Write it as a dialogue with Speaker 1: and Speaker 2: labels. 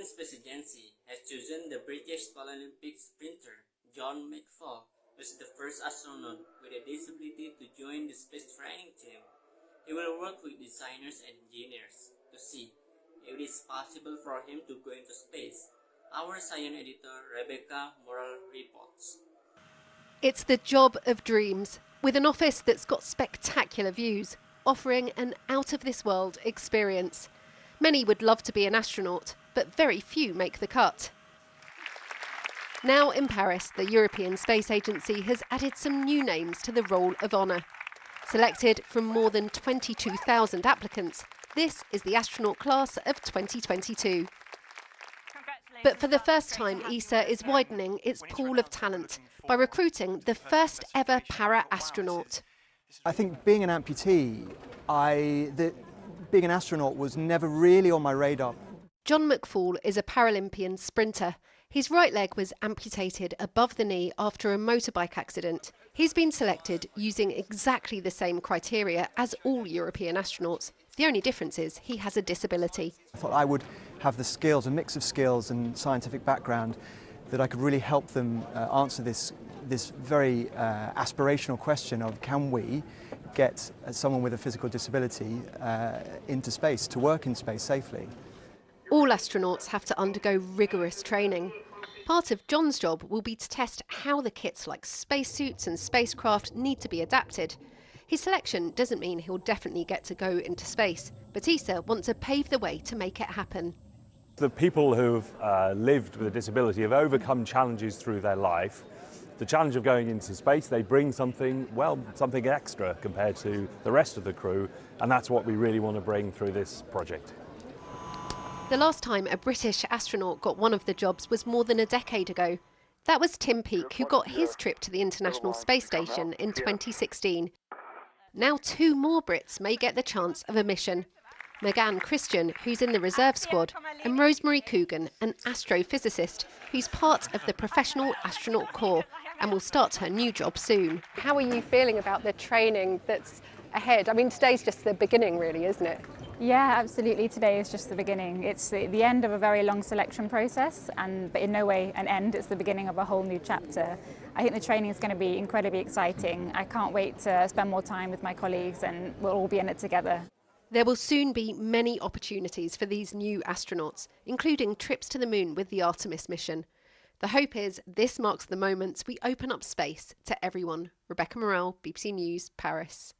Speaker 1: Space Agency has chosen the British Paralympic sprinter John McFall, who is the first astronaut with a disability to join the space training team. He will work with designers and engineers to see if it is possible for him to go into space. Our science editor Rebecca Morrell reports.
Speaker 2: It's the job of dreams, with an office that's got spectacular views, offering an out-of-this-world experience. Many would love to be an astronaut, but very few make the cut. Now in Paris, the European Space Agency has added some new names to the Roll of Honour. Selected from more than 22,000 applicants, this is the astronaut class of 2022. But for the first time, ESA is widening its pool of talent by recruiting the first ever para-astronaut.
Speaker 3: I think being an amputee, being an astronaut was never really on my radar.
Speaker 2: John McFall is a Paralympian sprinter. His right leg was amputated above the knee after a motorbike accident. He's been selected using exactly the same criteria as all European astronauts. The only difference is he has a disability.
Speaker 3: I thought I would have the skills, a mix of skills and scientific background, that I could really help them answer this very aspirational question of, can we get someone with a physical disability into space, to work in space safely?
Speaker 2: All astronauts have to undergo rigorous training. Part of John's job will be to test how the kits like spacesuits and spacecraft need to be adapted. His selection doesn't mean he'll definitely get to go into space, but ESA want to pave the way to make it happen.
Speaker 4: The people who've lived with a disability have overcome challenges through their life. The challenge of going into space, they bring something extra compared to the rest of the crew, and that's what we really want to bring through this project.
Speaker 2: The last time a British astronaut got one of the jobs was more than a decade ago. That was Tim Peake, who got his trip to the International Space Station in 2016. Now 2 more Brits may get the chance of a mission. McGann Christian, who's in the reserve squad, and Rosemary Coogan, an astrophysicist who's part of the Professional Astronaut Corps and will start her new job soon. How are you feeling about the training that's ahead? I mean, today's just the beginning, really, isn't it?
Speaker 5: Yeah, absolutely. Today is just the beginning. It's the end of a very long selection process, but in no way an end. It's the beginning of a whole new chapter. I think the training is going to be incredibly exciting. I can't wait to spend more time with my colleagues, and we'll all be in it together.
Speaker 2: There will soon be many opportunities for these new astronauts, including trips to the moon with the Artemis mission. The hope is this marks the moment we open up space to everyone. Rebecca Morrell, BBC News, Paris.